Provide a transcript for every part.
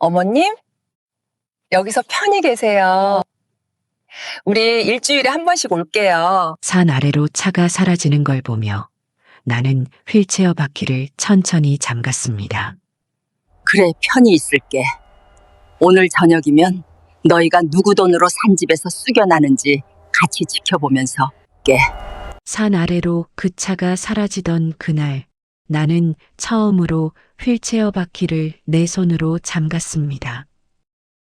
어머님, 여기서 편히 계세요. 우리 일주일에 한 번씩 올게요. 산 아래로 차가 사라지는 걸 보며 나는 휠체어 바퀴를 천천히 잠갔습니다. 그래, 편히 있을게. 오늘 저녁이면 너희가 누구 돈으로 산 집에서 숙여나는지 같이 지켜보면서 깨. 산 아래로 그 차가 사라지던 그날 나는 처음으로 휠체어 바퀴를 내 손으로 잠갔습니다.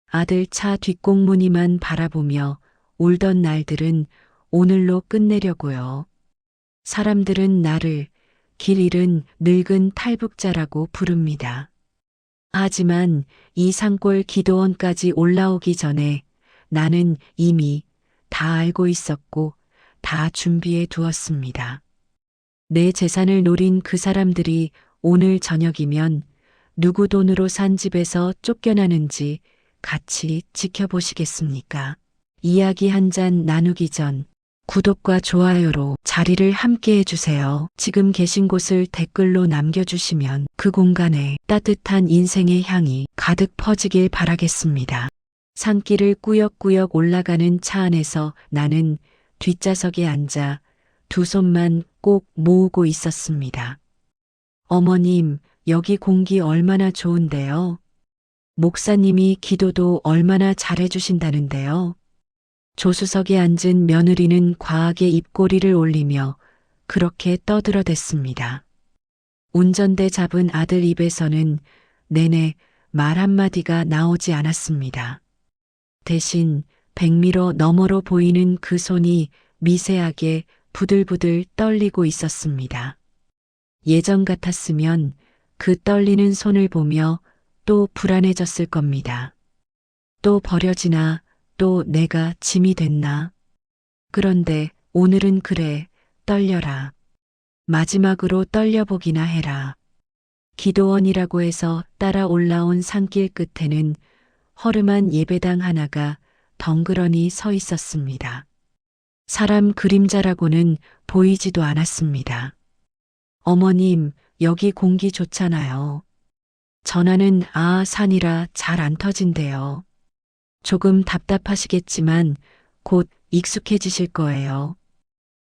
아들 차 뒷공무니만 바라보며 울던 날들은 오늘로 끝내려고요. 사람들은 나를 길 잃은 늙은 탈북자라고 부릅니다. 하지만 이 산골 기도원까지 올라오기 전에 나는 이미 다 알고 있었고 다 준비해 두었습니다. 내 재산을 노린 그 사람들이 오늘 저녁이면 누구 돈으로 산 집에서 쫓겨나는지 같이 지켜보시겠습니까? 이야기 한 잔 나누기 전 구독과 좋아요로 자리를 함께 해주세요. 지금 계신 곳을 댓글로 남겨주시면 그 공간에 따뜻한 인생의 향이 가득 퍼지길 바라겠습니다. 산길을 꾸역꾸역 올라가는 차 안에서 나는 뒷좌석에 앉아 두 손만 꼭 모으고 있었습니다. 어머님, 여기 공기 얼마나 좋은데요? 목사님이 기도도 얼마나 잘해주신다는데요? 조수석에 앉은 며느리는 과하게 입꼬리를 올리며 그렇게 떠들어댔습니다. 운전대 잡은 아들 입에서는 내내 말 한마디가 나오지 않았습니다. 대신 백미러 너머로 보이는 그 손이 미세하게 부들부들 떨리고 있었습니다. 예전 같았으면 그 떨리는 손을 보며 또 불안해졌을 겁니다. 또 버려지나 또 내가 짐이 됐나. 그런데 오늘은 그래, 떨려라. 마지막으로 떨려보기나 해라. 기도원이라고 해서 따라 올라온 산길 끝에는 허름한 예배당 하나가 덩그러니 서 있었습니다. 사람 그림자라고는 보이지도 않았습니다. 어머님, 여기 공기 좋잖아요. 전화는 산이라 잘 안 터진대요. 조금 답답하시겠지만 곧 익숙해지실 거예요.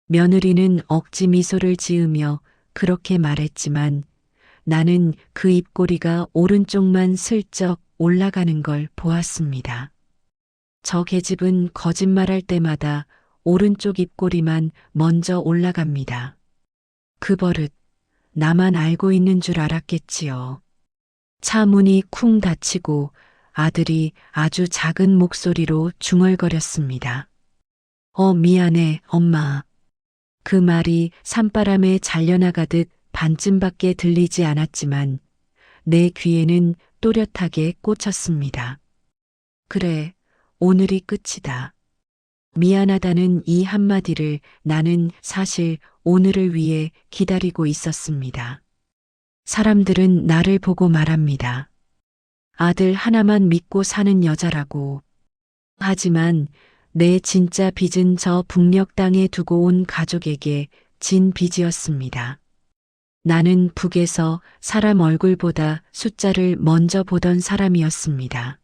며느리는 억지 미소를 지으며 그렇게 말했지만 나는 그 입꼬리가 오른쪽만 슬쩍 올라가는 걸 보았습니다. 저 계집은 거짓말할 때마다 오른쪽 입꼬리만 먼저 올라갑니다. 그 버릇 나만 알고 있는 줄 알았겠지요. 차 문이 쿵 닫히고 아들이 아주 작은 목소리로 중얼거렸습니다. 미안해, 엄마. 그 말이 산바람에 잘려나가듯 반쯤밖에 들리지 않았지만 내 귀에는 또렷하게 꽂혔습니다. 그래, 오늘이 끝이다. 미안하다는 이 한마디를 나는 사실 오늘을 위해 기다리고 있었습니다. 사람들은 나를 보고 말합니다. 아들 하나만 믿고 사는 여자라고. 하지만 내 진짜 빚은 저 북녘 땅에 두고 온 가족에게 진 빚이었습니다. 나는 북에서 사람 얼굴보다 숫자를 먼저 보던 사람이었습니다.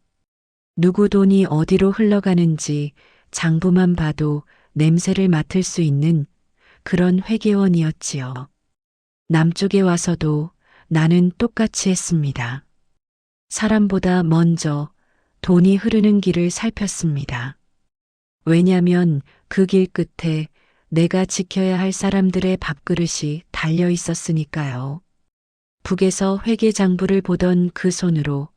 누구 돈이 어디로 흘러가는지 장부만 봐도 냄새를 맡을 수 있는 그런 회계원이었지요. 남쪽에 와서도 나는 똑같이 했습니다. 사람보다 먼저 돈이 흐르는 길을 살폈습니다. 왜냐면 그 길 끝에 내가 지켜야 할 사람들의 밥그릇이 달려 있었으니까요. 북에서 회계장부를 보던 그 손으로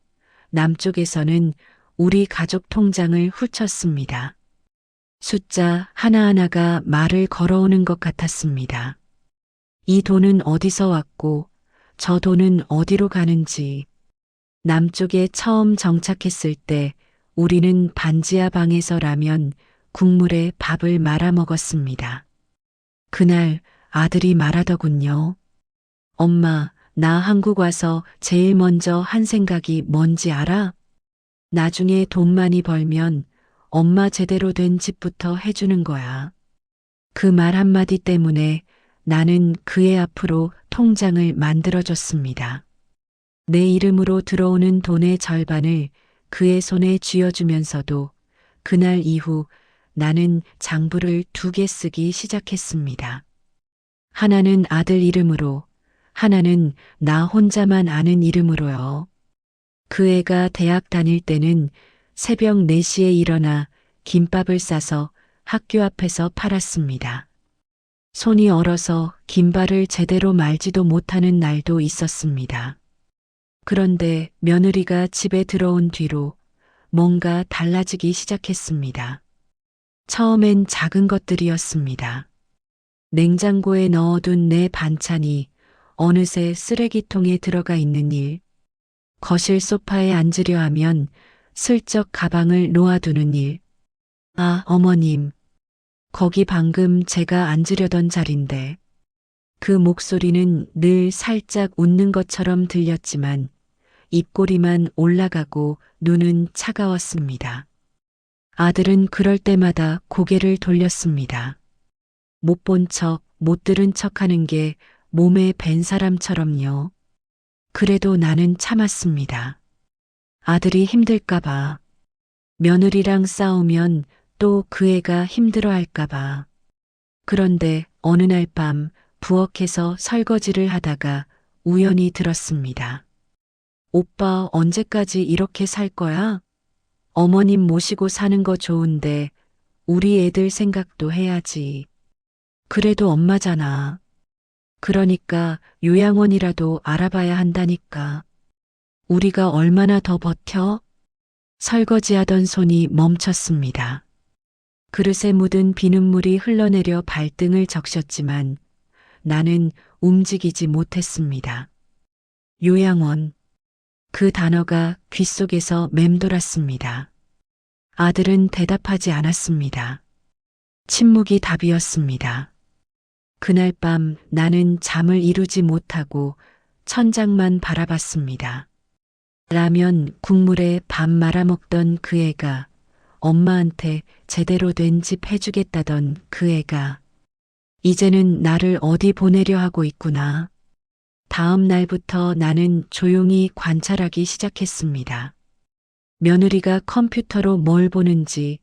남쪽에서는 우리 가족 통장을 훑었습니다. 숫자 하나하나가 말을 걸어오는 것 같았습니다. 이 돈은 어디서 왔고 저 돈은 어디로 가는지. 남쪽에 처음 정착했을 때 우리는 반지하 방에서 라면, 국물에 밥을 말아 먹었습니다. 그날 아들이 말하더군요. 엄마, 나 한국 와서 제일 먼저 한 생각이 뭔지 알아? 나중에 돈 많이 벌면 엄마 제대로 된 집부터 해주는 거야. 그 말 한마디 때문에 나는 그의 앞으로 통장을 만들어줬습니다. 내 이름으로 들어오는 돈의 절반을 그의 손에 쥐어주면서도 그날 이후 나는 장부를 2개 쓰기 시작했습니다. 하나는 아들 이름으로, 하나는 나 혼자만 아는 이름으로요. 그 애가 대학 다닐 때는 새벽 4시에 일어나 김밥을 싸서 학교 앞에서 팔았습니다. 손이 얼어서 김발을 제대로 말지도 못하는 날도 있었습니다. 그런데 며느리가 집에 들어온 뒤로 뭔가 달라지기 시작했습니다. 처음엔 작은 것들이었습니다. 냉장고에 넣어둔 내 반찬이 어느새 쓰레기통에 들어가 있는 일, 거실 소파에 앉으려 하면 슬쩍 가방을 놓아두는 일. 아, 어머님, 거기 방금 제가 앉으려던 자리인데. 그 목소리는 늘 살짝 웃는 것처럼 들렸지만 입꼬리만 올라가고 눈은 차가웠습니다. 아들은 그럴 때마다 고개를 돌렸습니다. 못 본 척, 못 들은 척 하는 게 몸에 밴 사람처럼요. 그래도 나는 참았습니다. 아들이 힘들까봐. 며느리랑 싸우면 또 그 애가 힘들어 할까봐. 그런데 어느 날 밤 부엌에서 설거지를 하다가 우연히 들었습니다. 오빠 언제까지 이렇게 살 거야? 어머님 모시고 사는 거 좋은데 우리 애들 생각도 해야지. 그래도 엄마잖아. 그러니까 요양원이라도 알아봐야 한다니까. 우리가 얼마나 더 버텨? 설거지하던 손이 멈췄습니다. 그릇에 묻은 비눗물이 흘러내려 발등을 적셨지만 나는 움직이지 못했습니다. 요양원. 그 단어가 귓속에서 맴돌았습니다. 아들은 대답하지 않았습니다. 침묵이 답이었습니다. 그날 밤 나는 잠을 이루지 못하고 천장만 바라봤습니다. 라면 국물에 밥 말아먹던 그 애가, 엄마한테 제대로 된 집 해주겠다던 그 애가 이제는 나를 어디 보내려 하고 있구나. 다음 날부터 나는 조용히 관찰하기 시작했습니다. 며느리가 컴퓨터로 뭘 보는지,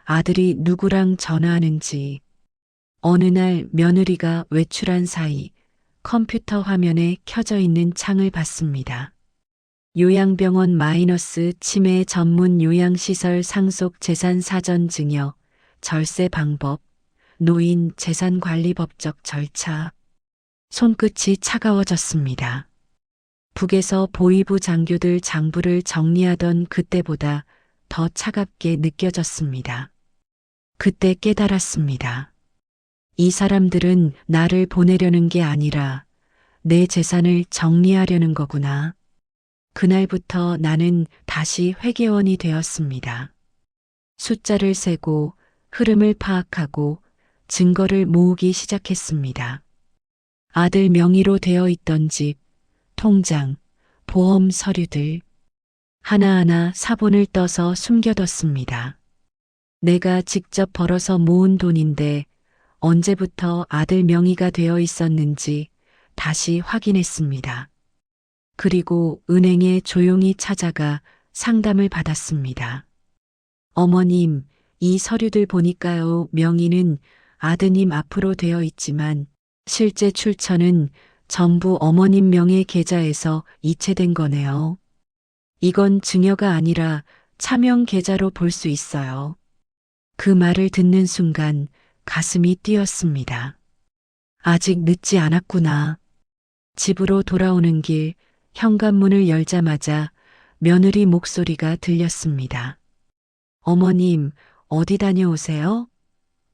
아들이 누구랑 전화하는지. 어느 날 며느리가 외출한 사이 컴퓨터 화면에 켜져 있는 창을 봤습니다. 요양병원 마이너스 치매 전문 요양시설 상속 재산 사전 증여, 절세 방법, 노인 재산관리법적 절차. 손끝이 차가워졌습니다. 북에서 보위부 장교들 장부를 정리하던 그때보다 더 차갑게 느껴졌습니다. 그때 깨달았습니다. 이 사람들은 나를 보내려는 게 아니라 내 재산을 정리하려는 거구나. 그날부터 나는 다시 회계원이 되었습니다. 숫자를 세고 흐름을 파악하고 증거를 모으기 시작했습니다. 아들 명의로 되어 있던 집, 통장, 보험 서류들 하나하나 사본을 떠서 숨겨뒀습니다. 내가 직접 벌어서 모은 돈인데 언제부터 아들 명의가 되어 있었는지 다시 확인했습니다. 그리고 은행에 조용히 찾아가 상담을 받았습니다. 어머님, 이 서류들 보니까요, 명의는 아드님 앞으로 되어 있지만 실제 출처는 전부 어머님 명의 계좌에서 이체된 거네요. 이건 증여가 아니라 차명 계좌로 볼 수 있어요. 그 말을 듣는 순간 가슴이 뛰었습니다. 아직 늦지 않았구나. 집으로 돌아오는 길 현관문을 열자마자 며느리 목소리가 들렸습니다. 어머님, 어디 다녀오세요?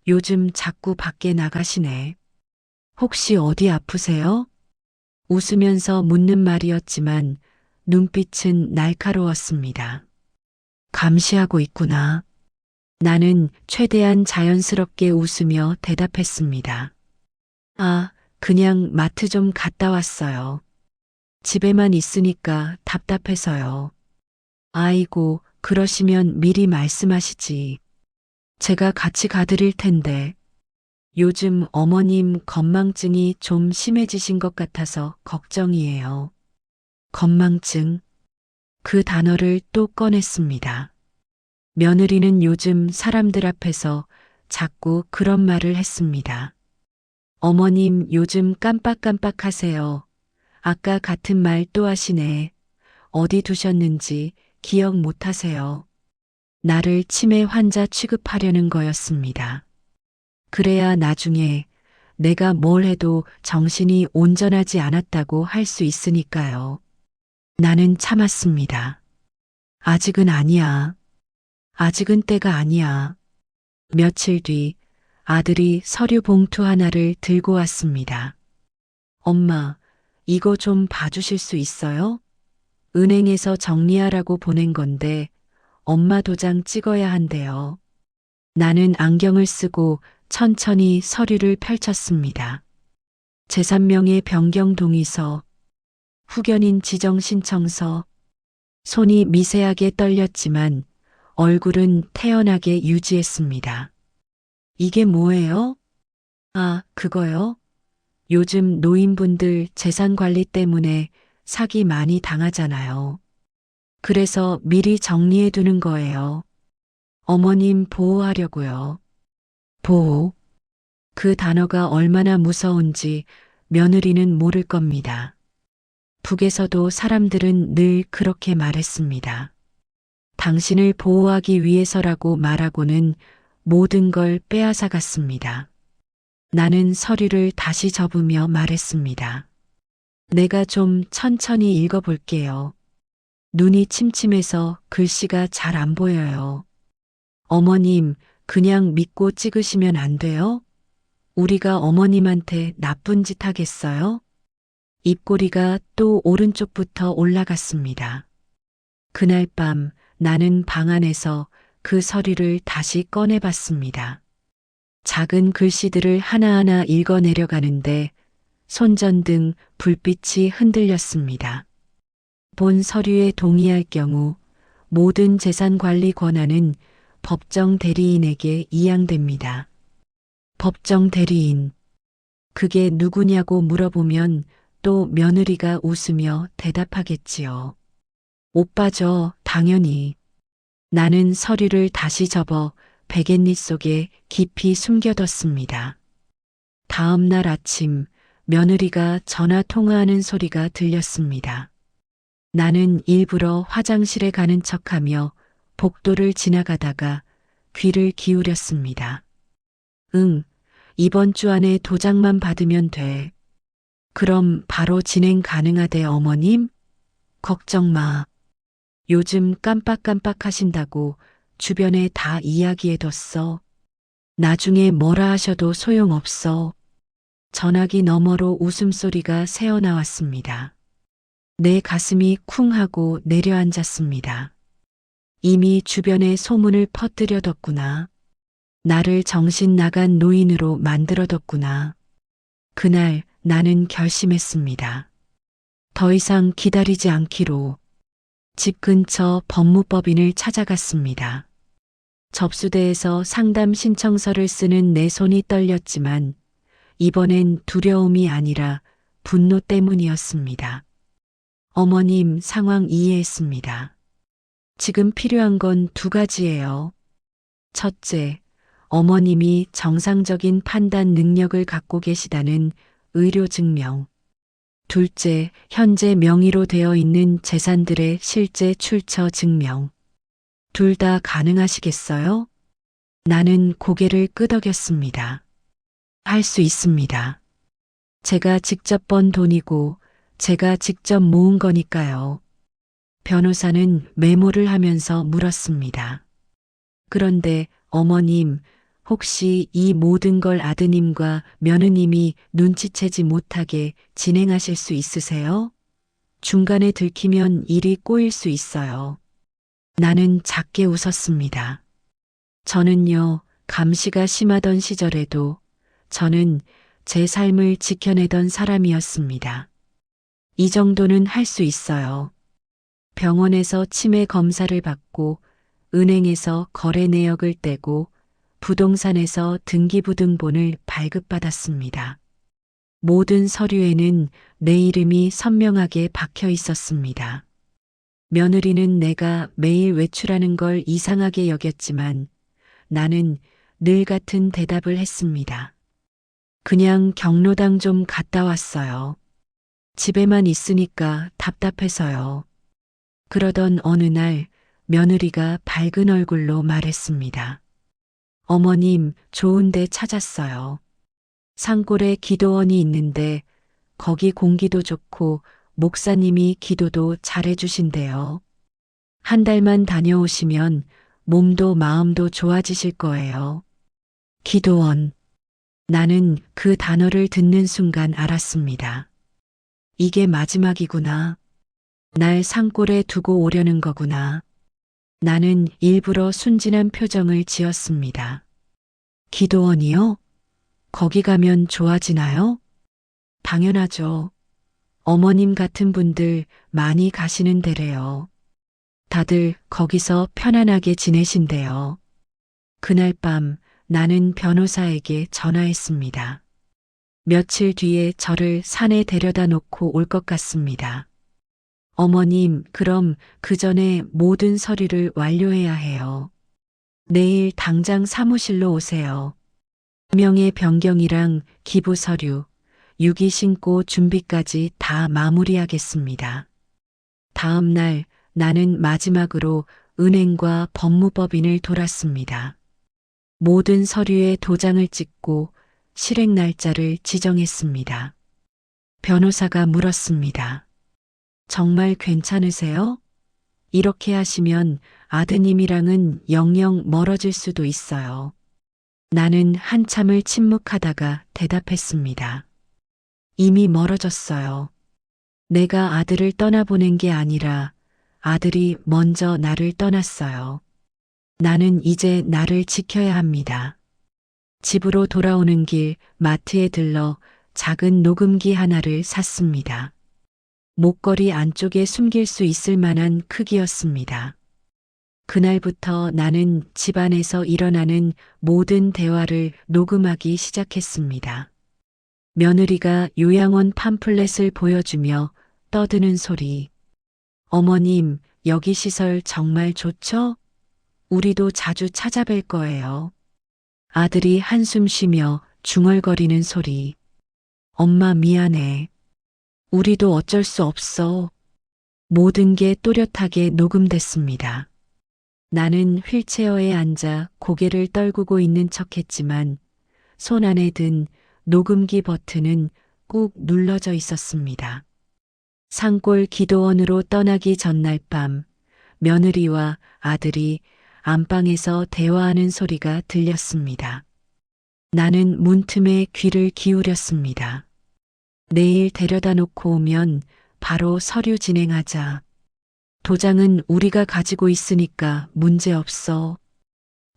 요즘 자꾸 밖에 나가시네. 혹시 어디 아프세요? 웃으면서 묻는 말이었지만 눈빛은 날카로웠습니다. 감시하고 있구나. 나는 최대한 자연스럽게 웃으며 대답했습니다. 아, 그냥 마트 좀 갔다 왔어요. 집에만 있으니까 답답해서요. 아이고, 그러시면 미리 말씀하시지. 제가 같이 가드릴 텐데. 요즘 어머님 건망증이 좀 심해지신 것 같아서 걱정이에요. 건망증. 그 단어를 또 꺼냈습니다. 며느리는 요즘 사람들 앞에서 자꾸 그런 말을 했습니다. 어머님 요즘 깜빡깜빡 하세요. 아까 같은 말 또 하시네. 어디 두셨는지 기억 못 하세요. 나를 치매 환자 취급하려는 거였습니다. 그래야 나중에 내가 뭘 해도 정신이 온전하지 않았다고 할 수 있으니까요. 나는 참았습니다. 아직은 아니야. 아직은 때가 아니야. 며칠 뒤 아들이 서류 봉투 하나를 들고 왔습니다. 엄마, 이거 좀 봐주실 수 있어요? 은행에서 정리하라고 보낸 건데 엄마 도장 찍어야 한대요. 나는 안경을 쓰고 천천히 서류를 펼쳤습니다. 제3명의 변경 동의서, 후견인 지정 신청서, 손이 미세하게 떨렸지만 얼굴은 태연하게 유지했습니다. 이게 뭐예요? 아, 그거요? 요즘 노인분들 재산 관리 때문에 사기 많이 당하잖아요. 그래서 미리 정리해 두는 거예요. 어머님 보호하려고요. 보호. 그 단어가 얼마나 무서운지 며느리는 모를 겁니다. 북에서도 사람들은 늘 그렇게 말했습니다. 당신을 보호하기 위해서라고 말하고는 모든 걸 빼앗아 갔습니다. 나는 서류를 다시 접으며 말했습니다. 내가 좀 천천히 읽어볼게요. 눈이 침침해서 글씨가 잘 안 보여요. 어머님, 그냥 믿고 찍으시면 안 돼요? 우리가 어머님한테 나쁜 짓 하겠어요? 입꼬리가 또 오른쪽부터 올라갔습니다. 그날 밤 나는 방 안에서 그 서류를 다시 꺼내봤습니다. 작은 글씨들을 하나하나 읽어 내려가는데 손전등 불빛이 흔들렸습니다. 본 서류에 동의할 경우 모든 재산 관리 권한은 법정 대리인에게 이양됩니다. 법정 대리인. 그게 누구냐고 물어보면 또 며느리가 웃으며 대답하겠지요. 오빠죠, 당연히. 나는 서류를 다시 접어 베갯잎 속에 깊이 숨겨뒀습니다. 다음 날 아침 며느리가 전화 통화하는 소리가 들렸습니다. 나는 일부러 화장실에 가는 척하며 복도를 지나가다가 귀를 기울였습니다. 응, 이번 주 안에 도장만 받으면 돼. 그럼 바로 진행 가능하대 어머님? 걱정 마. 요즘 깜빡깜빡 하신다고 주변에 다 이야기해뒀어. 나중에 뭐라 하셔도 소용없어. 전화기 너머로 웃음소리가 새어나왔습니다. 내 가슴이 쿵 하고 내려앉았습니다. 이미 주변에 소문을 퍼뜨려뒀구나. 나를 정신 나간 노인으로 만들어뒀구나. 그날 나는 결심했습니다. 더 이상 기다리지 않기로. 집 근처 법무법인을 찾아갔습니다. 접수대에서 상담 신청서를 쓰는 내 손이 떨렸지만 이번엔 두려움이 아니라 분노 때문이었습니다. 어머님 상황 이해했습니다. 지금 필요한 건 두 가지예요. 첫째, 어머님이 정상적인 판단 능력을 갖고 계시다는 의료 증명. 둘째, 현재 명의로 되어 있는 재산들의 실제 출처 증명. 둘 다 가능하시겠어요? 나는 고개를 끄덕였습니다. 할 수 있습니다. 제가 직접 번 돈이고 제가 직접 모은 거니까요. 변호사는 메모를 하면서 물었습니다. 그런데 어머님, 혹시 이 모든 걸 아드님과 며느님이 눈치채지 못하게 진행하실 수 있으세요? 중간에 들키면 일이 꼬일 수 있어요. 나는 작게 웃었습니다. 저는요, 감시가 심하던 시절에도 저는 제 삶을 지켜내던 사람이었습니다. 이 정도는 할 수 있어요. 병원에서 치매 검사를 받고 은행에서 거래 내역을 떼고 부동산에서 등기부등본을 발급받았습니다. 모든 서류에는 내 이름이 선명하게 박혀 있었습니다. 며느리는 내가 매일 외출하는 걸 이상하게 여겼지만 나는 늘 같은 대답을 했습니다. 그냥 경로당 좀 갔다 왔어요. 집에만 있으니까 답답해서요. 그러던 어느 날 며느리가 밝은 얼굴로 말했습니다. 어머님, 좋은 데 찾았어요. 산골에 기도원이 있는데 거기 공기도 좋고 목사님이 기도도 잘해주신대요. 한 달만 다녀오시면 몸도 마음도 좋아지실 거예요. 기도원. 나는 그 단어를 듣는 순간 알았습니다. 이게 마지막이구나. 날 산골에 두고 오려는 거구나. 나는 일부러 순진한 표정을 지었습니다. 기도원이요? 거기 가면 좋아지나요? 당연하죠. 어머님 같은 분들 많이 가시는 데래요. 다들 거기서 편안하게 지내신대요. 그날 밤 나는 변호사에게 전화했습니다. 며칠 뒤에 저를 산에 데려다 놓고 올 것 같습니다. 어머님, 그럼 그 전에 모든 서류를 완료해야 해요. 내일 당장 사무실로 오세요. 명의 변경이랑 기부 서류, 유기 신고 준비까지 다 마무리하겠습니다. 다음 날 나는 마지막으로 은행과 법무법인을 돌았습니다. 모든 서류에 도장을 찍고 실행 날짜를 지정했습니다. 변호사가 물었습니다. 정말 괜찮으세요? 이렇게 하시면 아드님이랑은 영영 멀어질 수도 있어요. 나는 한참을 침묵하다가 대답했습니다. 이미 멀어졌어요. 내가 아들을 떠나보낸 게 아니라 아들이 먼저 나를 떠났어요. 나는 이제 나를 지켜야 합니다. 집으로 돌아오는 길 마트에 들러 작은 녹음기 하나를 샀습니다. 목걸이 안쪽에 숨길 수 있을 만한 크기였습니다. 그날부터 나는 집안에서 일어나는 모든 대화를 녹음하기 시작했습니다. 며느리가 요양원 팜플렛을 보여주며 떠드는 소리. 어머님, 여기 시설 정말 좋죠? 우리도 자주 찾아뵐 거예요. 아들이 한숨 쉬며 중얼거리는 소리. 엄마 미안해. 우리도 어쩔 수 없어. 모든 게 또렷하게 녹음됐습니다. 나는 휠체어에 앉아 고개를 떨구고 있는 척했지만 손 안에 든 녹음기 버튼은 꾹 눌러져 있었습니다. 산골 기도원으로 떠나기 전날 밤 며느리와 아들이 안방에서 대화하는 소리가 들렸습니다. 나는 문틈에 귀를 기울였습니다. 내일 데려다 놓고 오면 바로 서류 진행하자. 도장은 우리가 가지고 있으니까 문제 없어.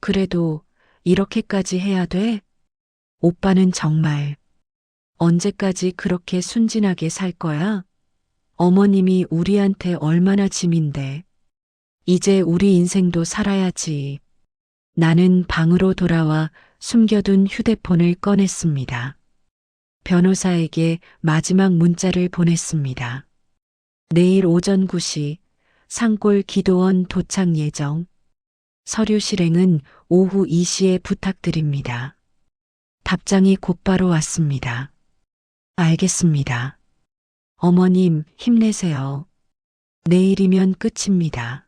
그래도 이렇게까지 해야 돼? 오빠는 정말 언제까지 그렇게 순진하게 살 거야? 어머님이 우리한테 얼마나 짐인데. 이제 우리 인생도 살아야지. 나는 방으로 돌아와 숨겨둔 휴대폰을 꺼냈습니다. 변호사에게 마지막 문자를 보냈습니다. 내일 오전 9시 산골 기도원 도착 예정. 서류 실행은 오후 2시에 부탁드립니다. 답장이 곧바로 왔습니다. 알겠습니다. 어머님, 힘내세요. 내일이면 끝입니다.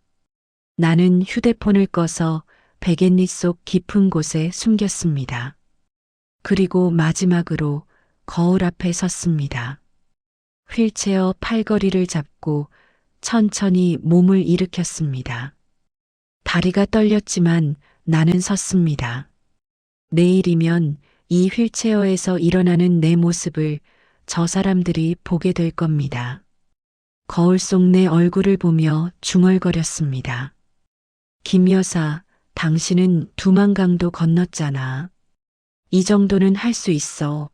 나는 휴대폰을 꺼서 베갯니 속 깊은 곳에 숨겼습니다. 그리고 마지막으로 거울 앞에 섰습니다. 휠체어 팔걸이를 잡고 천천히 몸을 일으켰습니다. 다리가 떨렸지만 나는 섰습니다. 내일이면 이 휠체어에서 일어나는 내 모습을 저 사람들이 보게 될 겁니다. 거울 속 내 얼굴을 보며 중얼거렸습니다. 김 여사, 당신은 두만강도 건넜잖아. 이 정도는 할 수 있어.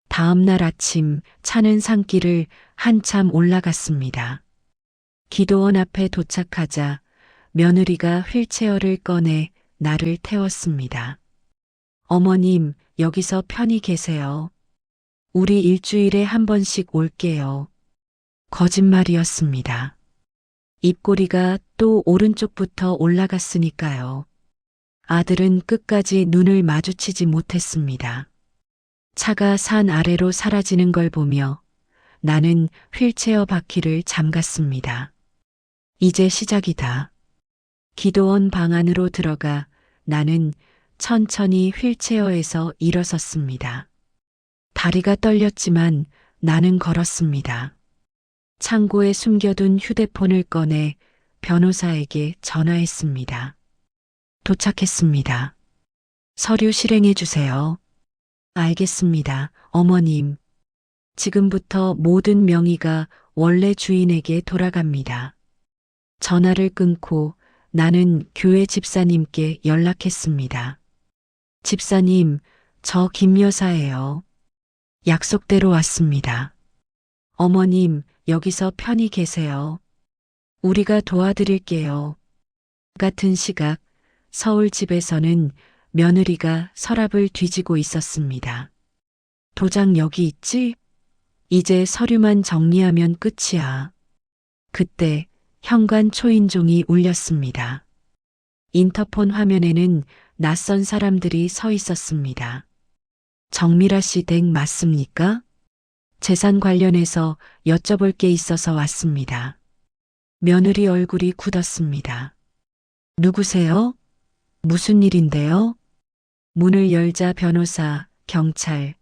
다음 날 아침 차는 산길을 한참 올라갔습니다. 기도원 앞에 도착하자 며느리가 휠체어를 꺼내 나를 태웠습니다. 어머님, 여기서 편히 계세요. 우리 일주일에 한 번씩 올게요. 거짓말이었습니다. 입꼬리가 또 오른쪽부터 올라갔으니까요. 아들은 끝까지 눈을 마주치지 못했습니다. 차가 산 아래로 사라지는 걸 보며 나는 휠체어 바퀴를 잠갔습니다. 이제 시작이다. 기도원 방 안으로 들어가 나는 천천히 휠체어에서 일어섰습니다. 다리가 떨렸지만 나는 걸었습니다. 창고에 숨겨둔 휴대폰을 꺼내 변호사에게 전화했습니다. 도착했습니다. 서류 실행해 주세요. 알겠습니다, 어머님. 지금부터 모든 명의가 원래 주인에게 돌아갑니다. 전화를 끊고 나는 교회 집사님께 연락했습니다. 집사님, 저 김 여사예요. 약속대로 왔습니다. 어머님, 여기서 편히 계세요. 우리가 도와드릴게요. 같은 시각 서울 집에서는 며느리가 서랍을 뒤지고 있었습니다. 도장 여기 있지? 이제 서류만 정리하면 끝이야. 그때 현관 초인종이 울렸습니다. 인터폰 화면에는 낯선 사람들이 서 있었습니다. 정미라 씨 댁 맞습니까? 재산 관련해서 여쭤볼 게 있어서 왔습니다. 며느리 얼굴이 굳었습니다. 누구세요? 무슨 일인데요? 문을 열자 변호사, 경찰,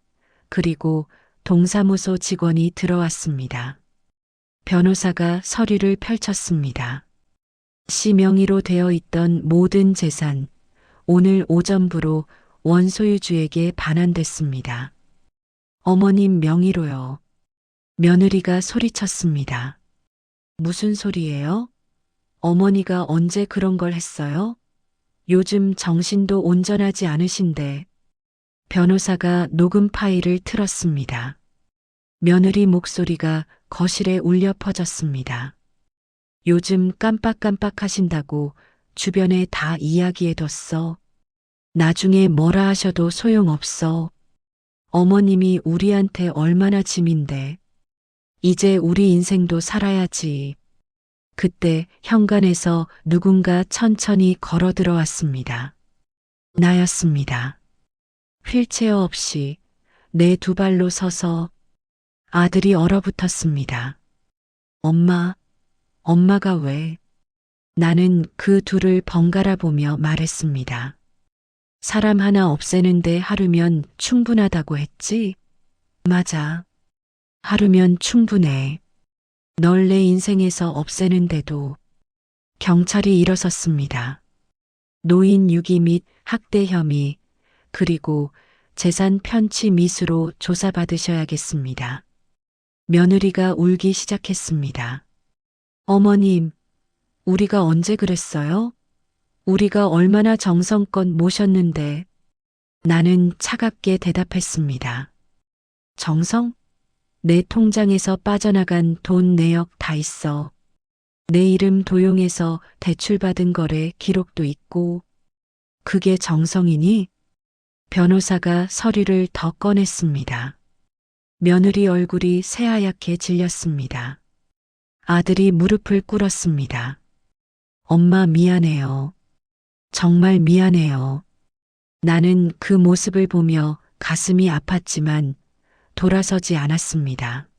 그리고 동사무소 직원이 들어왔습니다. 변호사가 서류를 펼쳤습니다. 씨 명의로 되어 있던 모든 재산, 오늘 오전부로 원소유주에게 반환됐습니다. 어머님 명의로요. 며느리가 소리쳤습니다. 무슨 소리예요? 어머니가 언제 그런 걸 했어요? 요즘 정신도 온전하지 않으신데. 변호사가 녹음 파일을 틀었습니다. 며느리 목소리가 거실에 울려 퍼졌습니다. 요즘 깜빡깜빡 하신다고 주변에 다 이야기해뒀어. 나중에 뭐라 하셔도 소용없어. 어머님이 우리한테 얼마나 짐인데. 이제 우리 인생도 살아야지. 그때 현관에서 누군가 천천히 걸어 들어왔습니다. 나였습니다. 휠체어 없이 내 두 발로 서서 아들이 얼어붙었습니다. 엄마, 엄마가 왜? 나는 그 둘을 번갈아 보며 말했습니다. 사람 하나 없애는데 하루면 충분하다고 했지? 맞아. 하루면 충분해. 널 내 인생에서 없애는데도. 경찰이 일어섰습니다. 노인 유기 및 학대 혐의, 그리고 재산 편취 미수로 조사받으셔야겠습니다. 며느리가 울기 시작했습니다. 어머님, 우리가 언제 그랬어요? 우리가 얼마나 정성껏 모셨는데. 나는 차갑게 대답했습니다. 정성? 내 통장에서 빠져나간 돈 내역 다 있어. 내 이름 도용해서 대출받은 거래 기록도 있고. 그게 정성이니? 변호사가 서류를 더 꺼냈습니다. 며느리 얼굴이 새하얗게 질렸습니다. 아들이 무릎을 꿇었습니다. 엄마 미안해요. 정말 미안해요. 나는 그 모습을 보며 가슴이 아팠지만 돌아서지 않았습니다.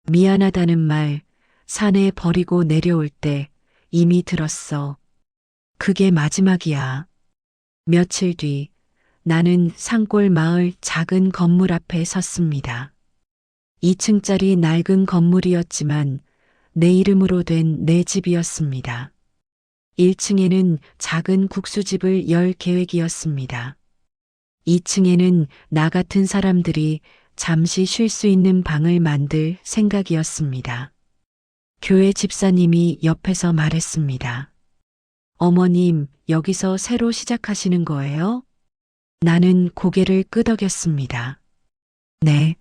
미안하다는 말 산에 버리고 내려올 때 이미 들었어. 그게 마지막이야. 며칠 뒤 나는 산골 마을 작은 건물 앞에 섰습니다. 2층짜리 낡은 건물이었지만 내 이름으로 된 내 집이었습니다. 1층에는 작은 국수집을 열 계획이었습니다. 2층에는 나 같은 사람들이 잠시 쉴 수 있는 방을 만들 생각이었습니다. 교회 집사님이 옆에서 말했습니다. 어머님, 여기서 새로 시작하시는 거예요? 나는 고개를 끄덕였습니다. 네.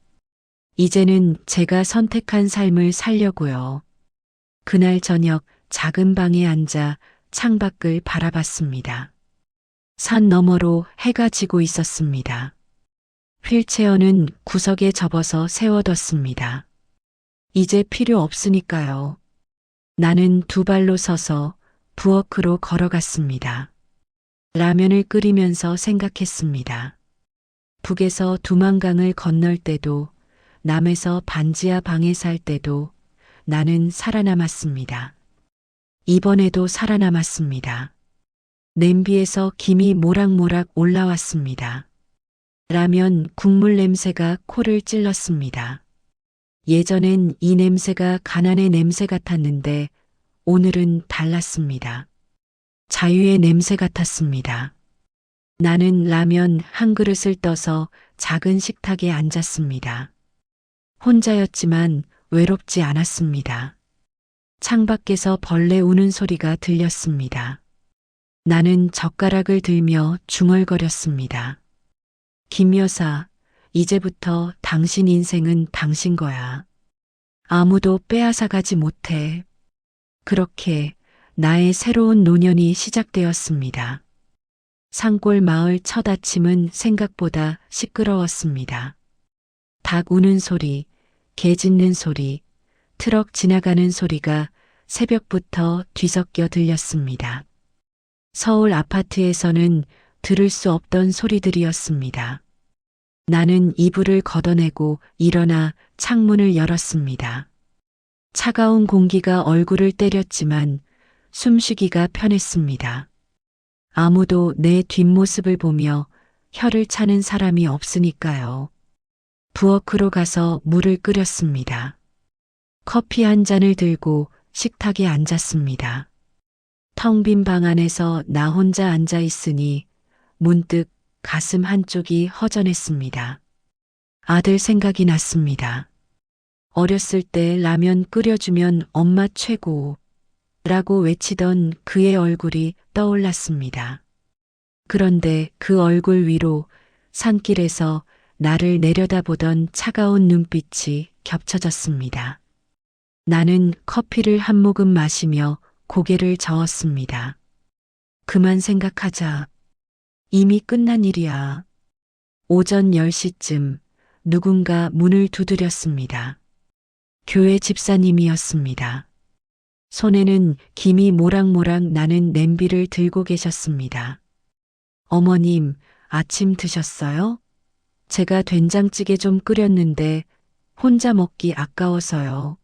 이제는 제가 선택한 삶을 살려고요. 그날 저녁 작은 방에 앉아 창밖을 바라봤습니다. 산 너머로 해가 지고 있었습니다. 휠체어는 구석에 접어서 세워뒀습니다. 이제 필요 없으니까요. 나는 두 발로 서서 부엌으로 걸어갔습니다. 라면을 끓이면서 생각했습니다. 북에서 두만강을 건널 때도, 남에서 반지하 방에 살 때도 나는 살아남았습니다. 이번에도 살아남았습니다. 냄비에서 김이 모락모락 올라왔습니다. 라면 국물 냄새가 코를 찔렀습니다. 예전엔 이 냄새가 가난의 냄새 같았는데 오늘은 달랐습니다. 자유의 냄새 같았습니다. 나는 라면 한 그릇을 떠서 작은 식탁에 앉았습니다. 혼자였지만 외롭지 않았습니다. 창밖에서 벌레 우는 소리가 들렸습니다. 나는 젓가락을 들며 중얼거렸습니다. 김 여사, 이제부터 당신 인생은 당신 거야. 아무도 빼앗아가지 못해. 그렇게 나의 새로운 노년이 시작되었습니다. 산골 마을 첫 아침은 생각보다 시끄러웠습니다. 닭 우는 소리, 개 짖는 소리, 트럭 지나가는 소리가 새벽부터 뒤섞여 들렸습니다. 서울 아파트에서는 들을 수 없던 소리들이었습니다. 나는 이불을 걷어내고 일어나 창문을 열었습니다. 차가운 공기가 얼굴을 때렸지만 숨쉬기가 편했습니다. 아무도 내 뒷모습을 보며 혀를 차는 사람이 없으니까요. 부엌으로 가서 물을 끓였습니다. 커피 한 잔을 들고 식탁에 앉았습니다. 텅 빈 방 안에서 나 혼자 앉아 있으니 문득 가슴 한쪽이 허전했습니다. 아들 생각이 났습니다. 어렸을 때 라면 끓여주면 엄마 최고 라고 외치던 그의 얼굴이 떠올랐습니다. 그런데 그 얼굴 위로 산길에서 나를 내려다보던 차가운 눈빛이 겹쳐졌습니다. 나는 커피를 한 모금 마시며 고개를 저었습니다. 그만 생각하자. 이미 끝난 일이야. 오전 10시쯤 누군가 문을 두드렸습니다. 교회 집사님이었습니다. 손에는 김이 모락모락 나는 냄비를 들고 계셨습니다. 어머님, 아침 드셨어요? 제가 된장찌개 좀 끓였는데 혼자 먹기 아까워서요.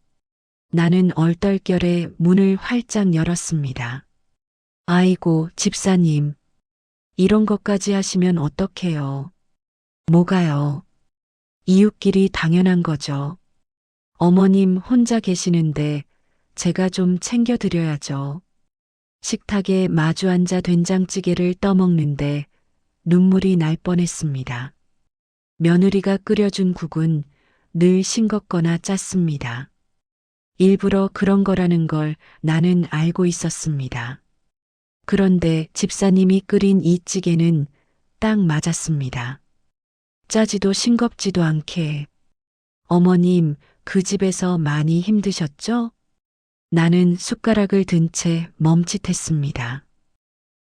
나는 얼떨결에 문을 활짝 열었습니다. 아이고, 집사님. 이런 것까지 하시면 어떡해요? 뭐가요? 이웃끼리 당연한 거죠. 어머님 혼자 계시는데 제가 좀 챙겨드려야죠. 식탁에 마주 앉아 된장찌개를 떠먹는데 눈물이 날 뻔했습니다. 며느리가 끓여준 국은 늘 싱겁거나 짰습니다. 일부러 그런 거라는 걸 나는 알고 있었습니다. 그런데 집사님이 끓인 이 찌개는 딱 맞았습니다. 짜지도 싱겁지도 않게. 어머님, 그 집에서 많이 힘드셨죠? 나는 숟가락을 든 채 멈칫했습니다.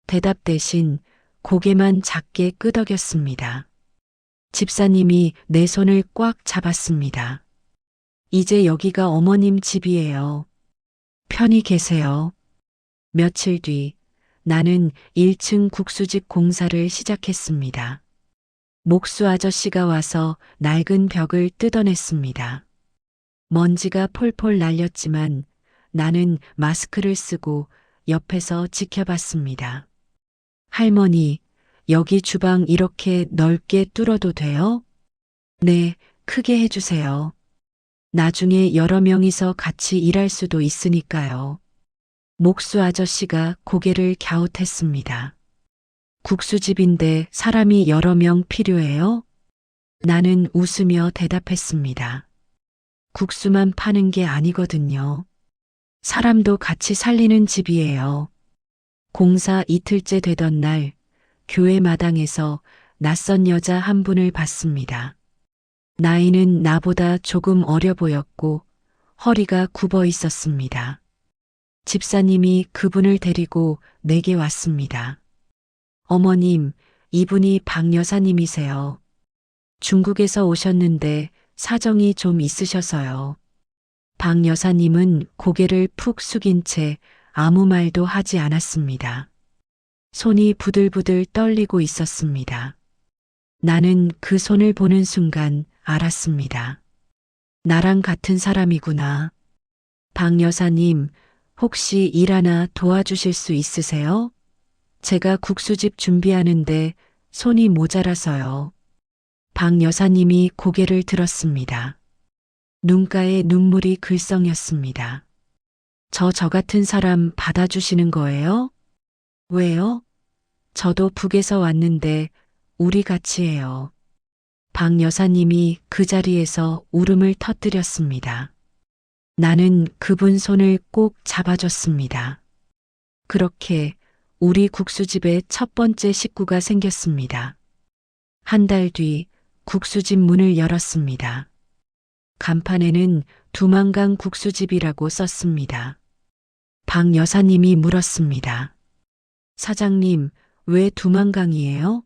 대답 대신 고개만 작게 끄덕였습니다. 집사님이 내 손을 꽉 잡았습니다. 이제 여기가 어머님 집이에요. 편히 계세요. 며칠 뒤 나는 1층 국수집 공사를 시작했습니다. 목수 아저씨가 와서 낡은 벽을 뜯어냈습니다. 먼지가 폴폴 날렸지만 나는 마스크를 쓰고 옆에서 지켜봤습니다. 할머니, 여기 주방 이렇게 넓게 뚫어도 돼요? 네, 크게 해주세요. 나중에 여러 명이서 같이 일할 수도 있으니까요. 목수 아저씨가 고개를 갸웃했습니다. 국수집인데 사람이 여러 명 필요해요? 나는 웃으며 대답했습니다. 국수만 파는 게 아니거든요. 사람도 같이 살리는 집이에요. 공사 이틀째 되던 날 교회 마당에서 낯선 여자 한 분을 봤습니다. 나이는 나보다 조금 어려 보였고 허리가 굽어 있었습니다. 집사님이 그분을 데리고 내게 왔습니다. 어머님, 이분이 박 여사님이세요. 중국에서 오셨는데 사정이 좀 있으셔서요. 박 여사님은 고개를 푹 숙인 채 아무 말도 하지 않았습니다. 손이 부들부들 떨리고 있었습니다. 나는 그 손을 보는 순간 알았습니다. 나랑 같은 사람이구나. 박 여사님, 혹시 일 하나 도와주실 수 있으세요? 제가 국수집 준비하는데 손이 모자라서요. 박 여사님이 고개를 들었습니다. 눈가에 눈물이 글썽였습니다. 저 같은 사람 받아주시는 거예요? 왜요? 저도 북에서 왔는데 우리 같이 해요. 박 여사님이 그 자리에서 울음을 터뜨렸습니다. 나는 그분 손을 꼭 잡아줬습니다. 그렇게 우리 국수집에 첫 번째 식구가 생겼습니다. 한 달 뒤 국수집 문을 열었습니다. 간판에는 두만강 국수집이라고 썼습니다. 박 여사님이 물었습니다. 사장님, 왜 두만강이에요?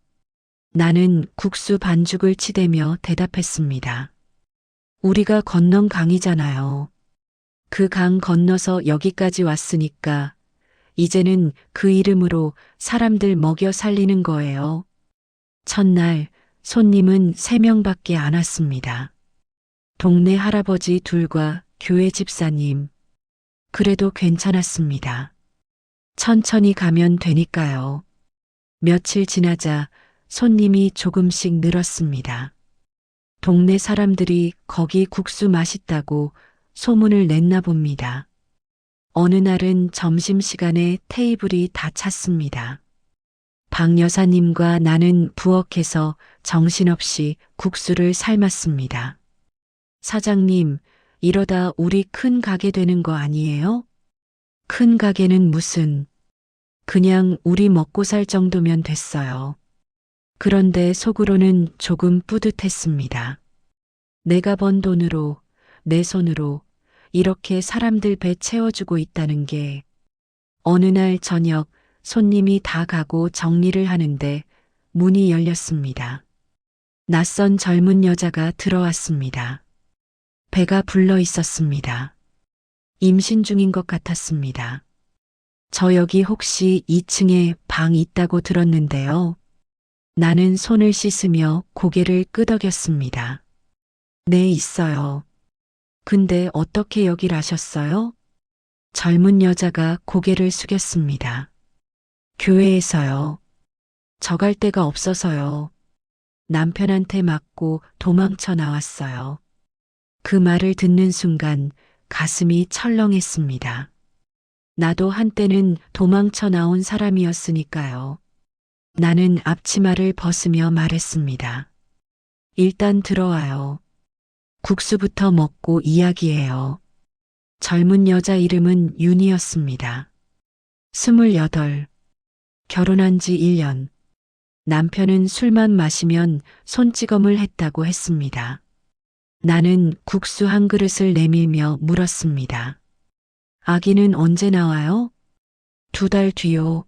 나는 국수 반죽을 치대며 대답했습니다. 우리가 건넌 강이잖아요. 그 강 건너서 여기까지 왔으니까 이제는 그 이름으로 사람들 먹여 살리는 거예요. 첫날 손님은 3명밖에 안 왔습니다. 동네 할아버지 둘과 교회 집사님. 그래도 괜찮았습니다. 천천히 가면 되니까요. 며칠 지나자 손님이 조금씩 늘었습니다. 동네 사람들이 거기 국수 맛있다고 소문을 냈나 봅니다. 어느 날은 점심시간에 테이블이 다 찼습니다. 박 여사님과 나는 부엌에서 정신없이 국수를 삶았습니다. 사장님, 이러다 우리 큰 가게 되는 거 아니에요? 큰 가게는 무슨, 그냥 우리 먹고 살 정도면 됐어요. 그런데 속으로는 조금 뿌듯했습니다. 내가 번 돈으로, 내 손으로 이렇게 사람들 배 채워주고 있다는 게. 어느 날 저녁 손님이 다 가고 정리를 하는데 문이 열렸습니다. 낯선 젊은 여자가 들어왔습니다. 배가 불러 있었습니다. 임신 중인 것 같았습니다. 저 여기 혹시 2층에 방 있다고 들었는데요. 나는 손을 씻으며 고개를 끄덕였습니다. 네, 있어요. 근데 어떻게 여길 아셨어요? 젊은 여자가 고개를 숙였습니다. 교회에서요. 저 갈 데가 없어서요. 남편한테 맞고 도망쳐 나왔어요. 그 말을 듣는 순간 가슴이 철렁했습니다. 나도 한때는 도망쳐 나온 사람이었으니까요. 나는 앞치마를 벗으며 말했습니다. 일단 들어와요. 국수부터 먹고 이야기해요. 젊은 여자 이름은 윤이었습니다. 28. 결혼한 지 1년. 남편은 술만 마시면 손찌검을 했다고 했습니다. 나는 국수 한 그릇을 내밀며 물었습니다. 아기는 언제 나와요? 2달 뒤요.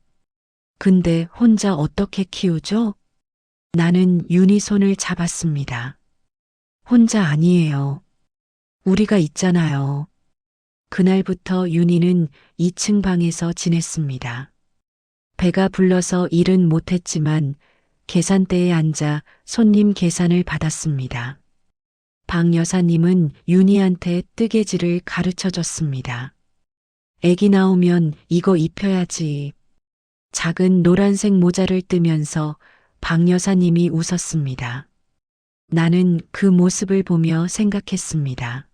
근데 혼자 어떻게 키우죠? 나는 윤희 손을 잡았습니다. 혼자 아니에요. 우리가 있잖아요. 그날부터 윤희는 2층 방에서 지냈습니다. 배가 불러서 일은 못했지만 계산대에 앉아 손님 계산을 받았습니다. 박 여사님은 윤희한테 뜨개질을 가르쳐 줬습니다. 애기 나오면 이거 입혀야지. 작은 노란색 모자를 뜨면서 박 여사님이 웃었습니다. 나는 그 모습을 보며 생각했습니다.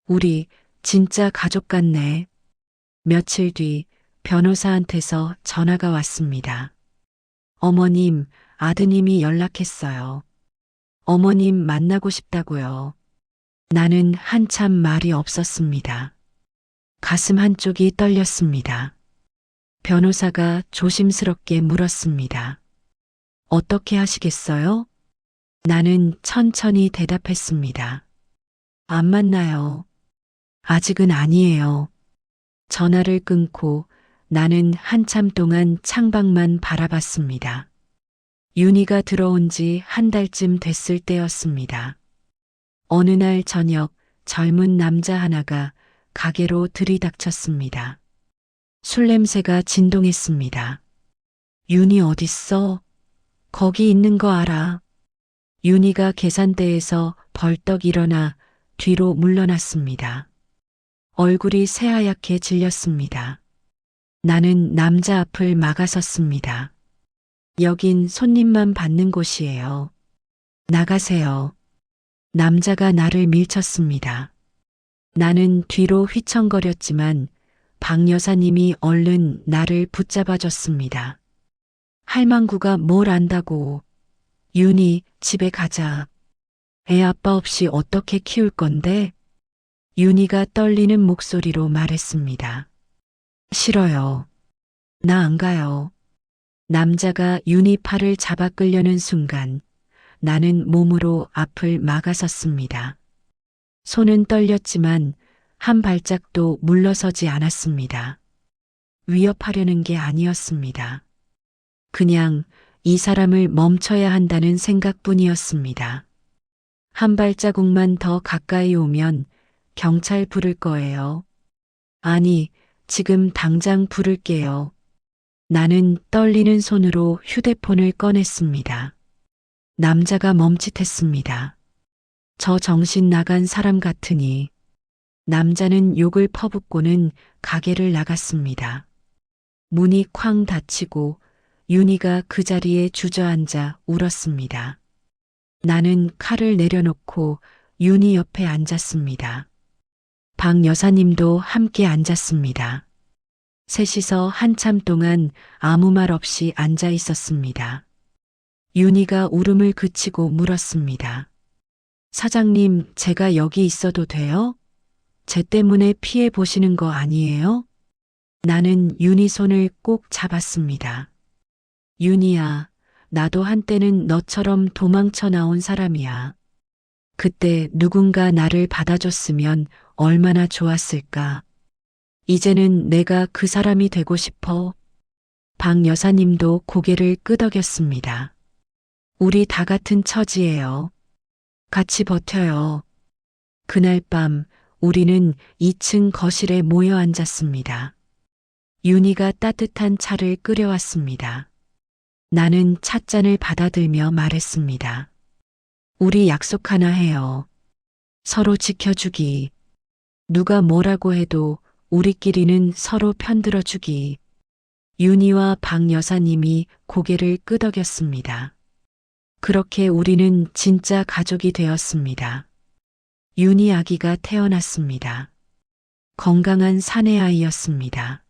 우리 진짜 가족 같네. 며칠 뒤 변호사한테서 전화가 왔습니다. 어머님, 아드님이 연락했어요. 어머님 만나고 싶다고요. 나는 한참 말이 없었습니다. 가슴 한쪽이 떨렸습니다. 변호사가 조심스럽게 물었습니다. 어떻게 하시겠어요? 나는 천천히 대답했습니다. 안 만나요. 아직은 아니에요. 전화를 끊고 나는 한참 동안 창밖만 바라봤습니다. 윤희가 들어온 지 한 달쯤 됐을 때였습니다. 어느 날 저녁 젊은 남자 하나가 가게로 들이닥쳤습니다. 술 냄새가 진동했습니다. 윤희 어딨어? 거기 있는 거 알아. 윤희가 계산대에서 벌떡 일어나 뒤로 물러났습니다. 얼굴이 새하얗게 질렸습니다. 나는 남자 앞을 막아섰습니다. 여긴 손님만 받는 곳이에요. 나가세요. 남자가 나를 밀쳤습니다. 나는 뒤로 휘청거렸지만 박 여사님이 얼른 나를 붙잡아줬습니다. 할망구가 뭘 안다고. 윤희, 집에 가자. 애 아빠 없이 어떻게 키울 건데? 윤희가 떨리는 목소리로 말했습니다. 싫어요. 나 안 가요. 남자가 윤희 팔을 잡아 끌려는 순간 나는 몸으로 앞을 막아섰습니다. 손은 떨렸지만 한 발짝도 물러서지 않았습니다. 위협하려는 게 아니었습니다. 그냥 이 사람을 멈춰야 한다는 생각뿐이었습니다. 한 발자국만 더 가까이 오면 경찰 부를 거예요. 아니, 지금 당장 부를게요. 나는 떨리는 손으로 휴대폰을 꺼냈습니다. 남자가 멈칫했습니다. 저 정신 나간 사람 같으니. 남자는 욕을 퍼붓고는 가게를 나갔습니다. 문이 쾅 닫히고 윤희가 그 자리에 주저앉아 울었습니다. 나는 칼을 내려놓고 윤희 옆에 앉았습니다. 박 여사님도 함께 앉았습니다. 셋이서 한참 동안 아무 말 없이 앉아 있었습니다. 윤희가 울음을 그치고 물었습니다. 사장님, 제가 여기 있어도 돼요? 쟤 때문에 피해 보시는 거 아니에요? 나는 윤희 손을 꼭 잡았습니다. 윤희야, 나도 한때는 너처럼 도망쳐 나온 사람이야. 그때 누군가 나를 받아줬으면 얼마나 좋았을까. 이제는 내가 그 사람이 되고 싶어. 박 여사님도 고개를 끄덕였습니다. 우리 다 같은 처지예요. 같이 버텨요. 그날 밤 우리는 2층 거실에 모여 앉았습니다. 윤희가 따뜻한 차를 끓여왔습니다. 나는 찻잔을 받아들며 말했습니다. 우리 약속 하나 해요. 서로 지켜주기. 누가 뭐라고 해도 우리끼리는 서로 편들어주기. 윤희와 박 여사님이 고개를 끄덕였습니다. 그렇게 우리는 진짜 가족이 되었습니다. 윤희 아기가 태어났습니다. 건강한 사내 아이였습니다.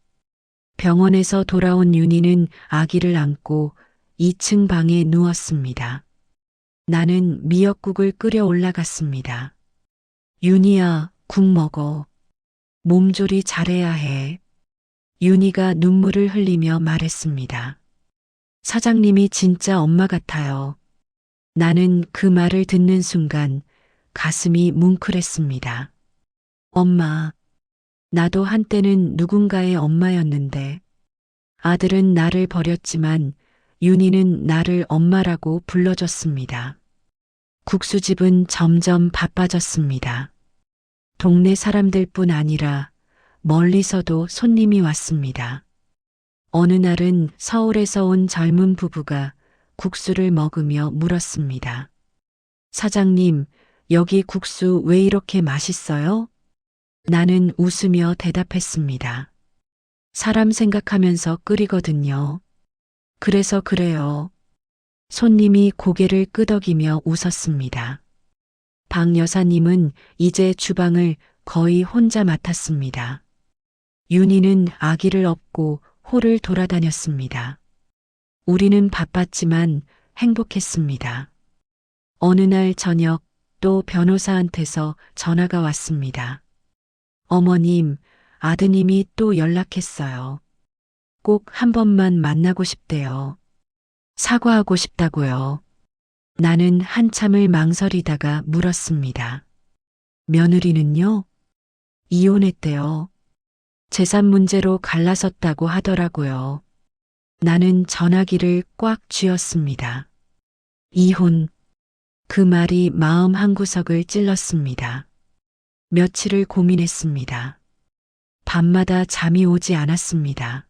병원에서 돌아온 윤희는 아기를 안고 2층 방에 누웠습니다. 나는 미역국을 끓여 올라갔습니다. 윤희야, 국 먹어. 몸조리 잘해야 해. 윤희가 눈물을 흘리며 말했습니다. 사장님이 진짜 엄마 같아요. 나는 그 말을 듣는 순간 가슴이 뭉클했습니다. 엄마, 나도 한때는 누군가의 엄마였는데 아들은 나를 버렸지만 윤희는 나를 엄마라고 불러줬습니다. 국수집은 점점 바빠졌습니다. 동네 사람들뿐 아니라 멀리서도 손님이 왔습니다. 어느 날은 서울에서 온 젊은 부부가 국수를 먹으며 물었습니다. 사장님, 여기 국수 왜 이렇게 맛있어요? 나는 웃으며 대답했습니다. 사람 생각하면서 끓이거든요. 그래서 그래요. 손님이 고개를 끄덕이며 웃었습니다. 박 여사님은 이제 주방을 거의 혼자 맡았습니다. 윤희는 아기를 업고 홀을 돌아다녔습니다. 우리는 바빴지만 행복했습니다. 어느 날 저녁 또 변호사한테서 전화가 왔습니다. 어머님, 아드님이 또 연락했어요. 꼭 한 번만 만나고 싶대요. 사과하고 싶다고요. 나는 한참을 망설이다가 물었습니다. 며느리는요? 이혼했대요. 재산 문제로 갈라섰다고 하더라고요. 나는 전화기를 꽉 쥐었습니다. 이혼. 그 말이 마음 한구석을 찔렀습니다. 며칠을 고민했습니다. 밤마다 잠이 오지 않았습니다.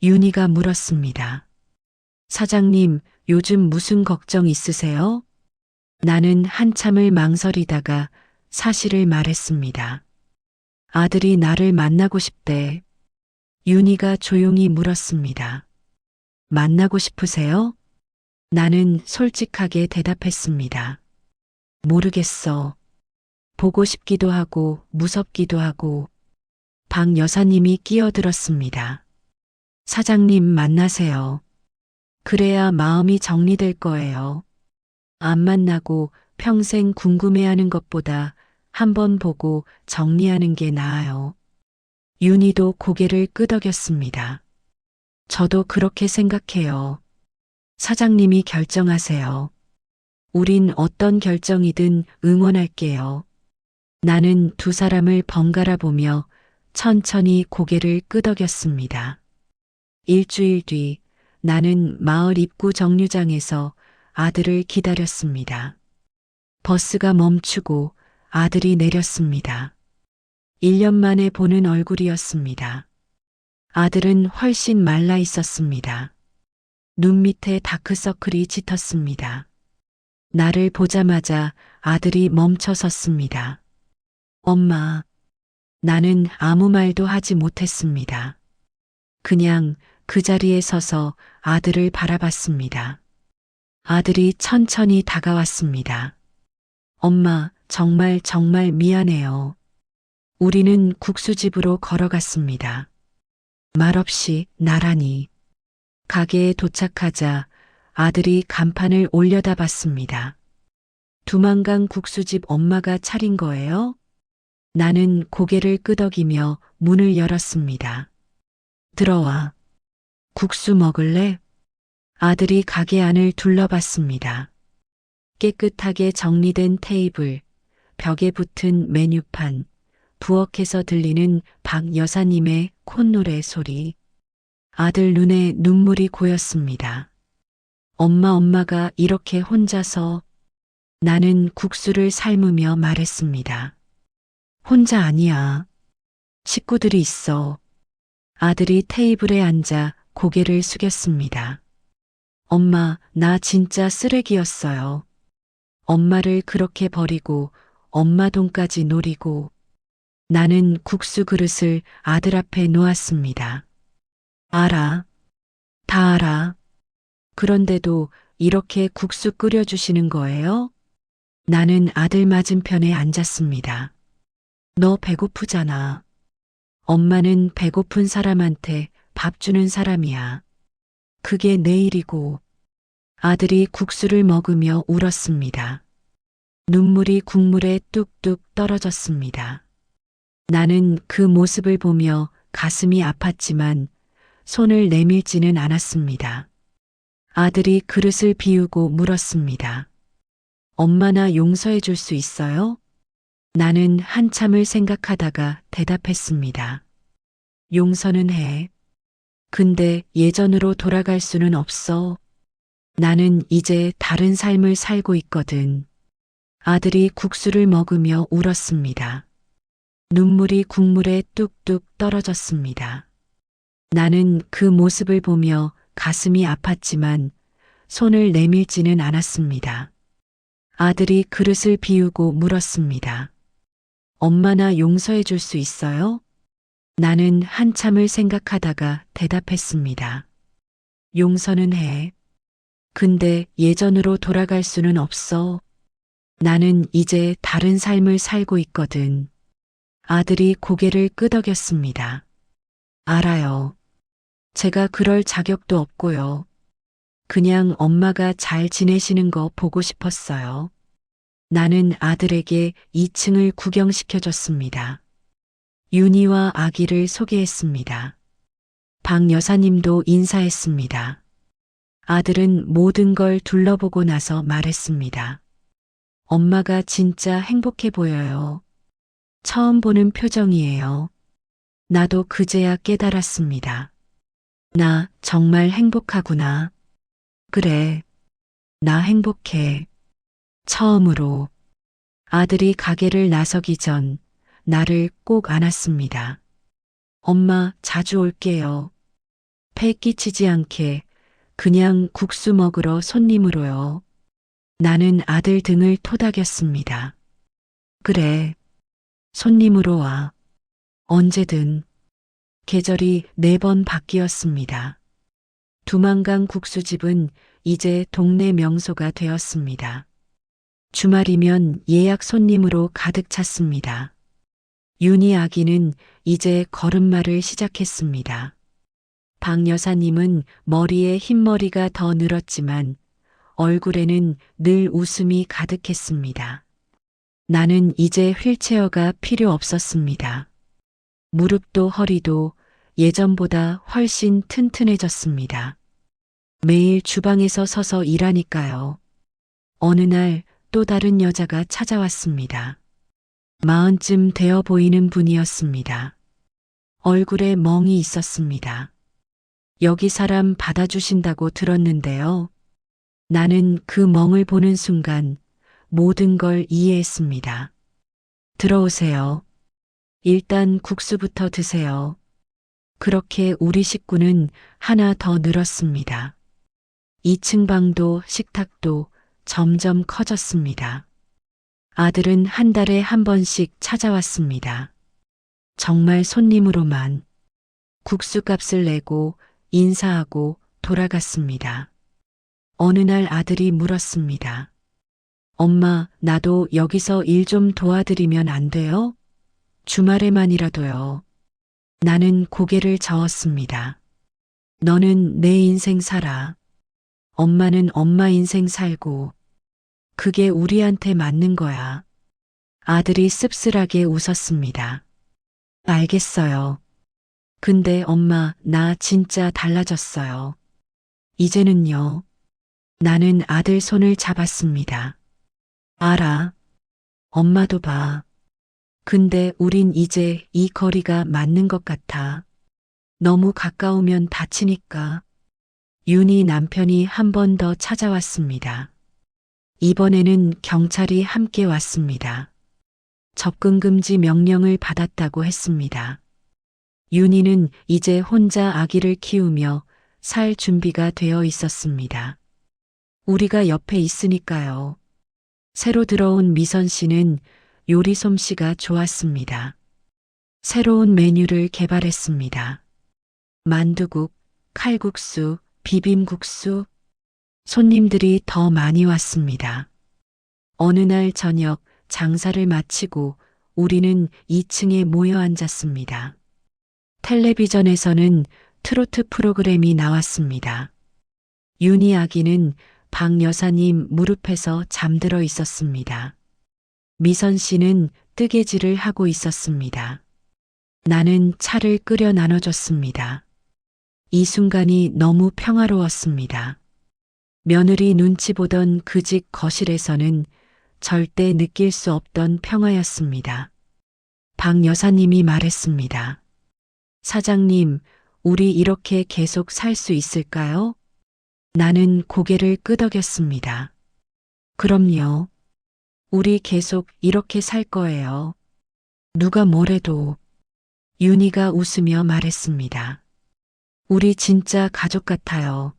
윤희가 물었습니다. 사장님, 요즘 무슨 걱정 있으세요? 나는 한참을 망설이다가 사실을 말했습니다. 아들이 나를 만나고 싶대. 윤희가 조용히 물었습니다. 만나고 싶으세요? 나는 솔직하게 대답했습니다. 모르겠어. 보고 싶기도 하고 무섭기도 하고. 박 여사님이 끼어들었습니다. 사장님 만나세요. 그래야 마음이 정리될 거예요. 안 만나고 평생 궁금해하는 것보다 한번 보고 정리하는 게 나아요. 윤희도 고개를 끄덕였습니다. 저도 그렇게 생각해요. 사장님이 결정하세요. 우린 어떤 결정이든 응원할게요. 나는 두 사람을 번갈아 보며 천천히 고개를 끄덕였습니다. 일주일 뒤 나는 마을 입구 정류장에서 아들을 기다렸습니다. 버스가 멈추고 아들이 내렸습니다. 1년 만에 보는 얼굴이었습니다. 아들은 훨씬 말라 있었습니다. 눈 밑에 다크서클이 짙었습니다. 나를 보자마자 아들이 멈춰 섰습니다. 엄마, 나는 아무 말도 하지 못했습니다. 그냥 그 자리에 서서 아들을 바라봤습니다. 아들이 천천히 다가왔습니다. 엄마, 정말 미안해요. 우리는 국수집으로 걸어갔습니다. 말없이 나란히. 가게에 도착하자 아들이 간판을 올려다 봤습니다. 두만강 국수집 엄마가 차린 거예요? 나는 고개를 끄덕이며 문을 열었습니다. 들어와. 국수 먹을래? 아들이 가게 안을 둘러봤습니다. 깨끗하게 정리된 테이블, 벽에 붙은 메뉴판, 부엌에서 들리는 박 여사님의 콧노래 소리. 아들 눈에 눈물이 고였습니다. 엄마가 이렇게 혼자서. 나는 국수를 삶으며 말했습니다. 혼자 아니야. 식구들이 있어. 아들이 테이블에 앉아 고개를 숙였습니다. 엄마, 나 진짜 쓰레기였어요. 엄마를 그렇게 버리고 엄마 돈까지 노리고. 나는 국수 그릇을 아들 앞에 놓았습니다. 알아. 다 알아. 그런데도 이렇게 국수 끓여주시는 거예요? 나는 아들 맞은편에 앉았습니다. 너 배고프잖아. 엄마는 배고픈 사람한테 밥 주는 사람이야. 그게 내 일이고. 아들이 국수를 먹으며 울었습니다. 눈물이 국물에 뚝뚝 떨어졌습니다. 나는 그 모습을 보며 가슴이 아팠지만 손을 내밀지는 않았습니다. 아들이 그릇을 비우고 물었습니다. 엄마 나 용서해 줄 수 있어요? 나는 한참을 생각하다가 대답했습니다. 용서는 해. 근데 예전으로 돌아갈 수는 없어. 나는 이제 다른 삶을 살고 있거든. 아들이 국수를 먹으며 울었습니다. 눈물이 국물에 뚝뚝 떨어졌습니다. 나는 그 모습을 보며 가슴이 아팠지만 손을 내밀지는 않았습니다. 아들이 그릇을 비우고 물었습니다. 엄마 나 용서해 줄 수 있어요? 나는 한참을 생각하다가 대답했습니다. 용서는 해. 근데 예전으로 돌아갈 수는 없어. 나는 이제 다른 삶을 살고 있거든. 아들이 고개를 끄덕였습니다. 알아요. 제가 그럴 자격도 없고요. 그냥 엄마가 잘 지내시는 거 보고 싶었어요. 나는 아들에게 2층을 구경시켜줬습니다. 윤희와 아기를 소개했습니다. 박 여사님도 인사했습니다. 아들은 모든 걸 둘러보고 나서 말했습니다. 엄마가 진짜 행복해 보여요. 처음 보는 표정이에요. 나도 그제야 깨달았습니다. 나 정말 행복하구나. 그래. 나 행복해. 처음으로 아들이 가게를 나서기 전 나를 꼭 안았습니다. 엄마, 자주 올게요. 폐 끼치지 않게 그냥 국수 먹으러 손님으로요. 나는 아들 등을 토닥였습니다. 그래, 손님으로 와. 언제든. 계절이 4번 바뀌었습니다. 두만강 국수집은 이제 동네 명소가 되었습니다. 주말이면 예약 손님으로 가득 찼습니다. 윤희 아기는 이제 걸음마를 시작했습니다. 박 여사님은 머리에 흰머리가 더 늘었지만 얼굴에는 늘 웃음이 가득했습니다. 나는 이제 휠체어가 필요 없었습니다. 무릎도 허리도 예전보다 훨씬 튼튼해졌습니다. 매일 주방에서 서서 일하니까요. 어느 날 또 다른 여자가 찾아왔습니다. 40쯤 되어 보이는 분이었습니다. 얼굴에 멍이 있었습니다. 여기 사람 받아주신다고 들었는데요. 나는 그 멍을 보는 순간 모든 걸 이해했습니다. 들어오세요. 일단 국수부터 드세요. 그렇게 우리 식구는 하나 더 늘었습니다. 2층 방도 식탁도 점점 커졌습니다. 아들은 한 달에 한 번씩 찾아왔습니다. 정말 손님으로만 국수값을 내고 인사하고 돌아갔습니다. 어느 날 아들이 물었습니다. 엄마, 나도 여기서 일 좀 도와드리면 안 돼요? 주말에만이라도요. 나는 고개를 저었습니다. 너는 내 인생 살아. 엄마는 엄마 인생 살고. 그게 우리한테 맞는 거야. 아들이 씁쓸하게 웃었습니다. 알겠어요. 근데 엄마, 나 진짜 달라졌어요. 이제는요. 나는 아들 손을 잡았습니다. 알아. 엄마도 봐. 근데 우린 이제 이 거리가 맞는 것 같아. 너무 가까우면 다치니까. 윤희 남편이 한 번 더 찾아왔습니다. 이번에는 경찰이 함께 왔습니다. 접근금지 명령을 받았다고 했습니다. 윤희는 이제 혼자 아기를 키우며 살 준비가 되어 있었습니다. 우리가 옆에 있으니까요. 새로 들어온 미선 씨는 요리 솜씨가 좋았습니다. 새로운 메뉴를 개발했습니다. 만두국, 칼국수, 비빔국수. 손님들이 더 많이 왔습니다. 어느 날 저녁 장사를 마치고 우리는 2층에 모여 앉았습니다. 텔레비전에서는 트로트 프로그램이 나왔습니다. 윤희 아기는 박 여사님 무릎에서 잠들어 있었습니다. 미선 씨는 뜨개질을 하고 있었습니다. 나는 차를 끓여 나눠줬습니다. 이 순간이 너무 평화로웠습니다. 며느리 눈치 보던 그 집 거실에서는 절대 느낄 수 없던 평화였습니다. 박 여사님이 말했습니다. 사장님, 우리 이렇게 계속 살 수 있을까요? 나는 고개를 끄덕였습니다. 그럼요. 우리 계속 이렇게 살 거예요. 누가 뭐래도. 윤희가 웃으며 말했습니다. 우리 진짜 가족 같아요.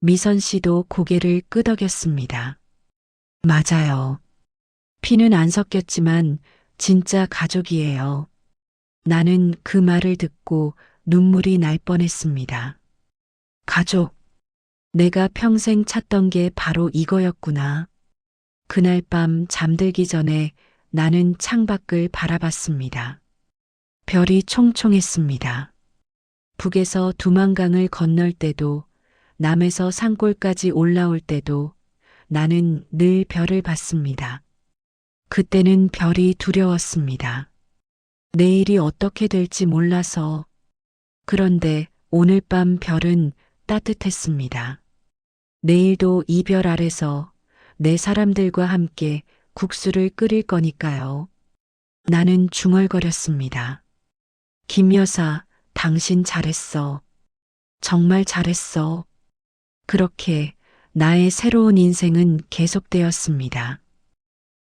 미선 씨도 고개를 끄덕였습니다. 맞아요. 피는 안 섞였지만 진짜 가족이에요. 나는 그 말을 듣고 눈물이 날 뻔했습니다. 가족. 내가 평생 찾던 게 바로 이거였구나. 그날 밤 잠들기 전에 나는 창밖을 바라봤습니다. 별이 총총했습니다. 북에서 두만강을 건널 때도 남에서 산골까지 올라올 때도 나는 늘 별을 봤습니다. 그때는 별이 두려웠습니다. 내일이 어떻게 될지 몰라서. 그런데 오늘 밤 별은 따뜻했습니다. 내일도 이 별 아래서 내 사람들과 함께 국수를 끓일 거니까요. 나는 중얼거렸습니다. 김 여사, 당신 잘했어. 정말 잘했어. 그렇게 나의 새로운 인생은 계속되었습니다.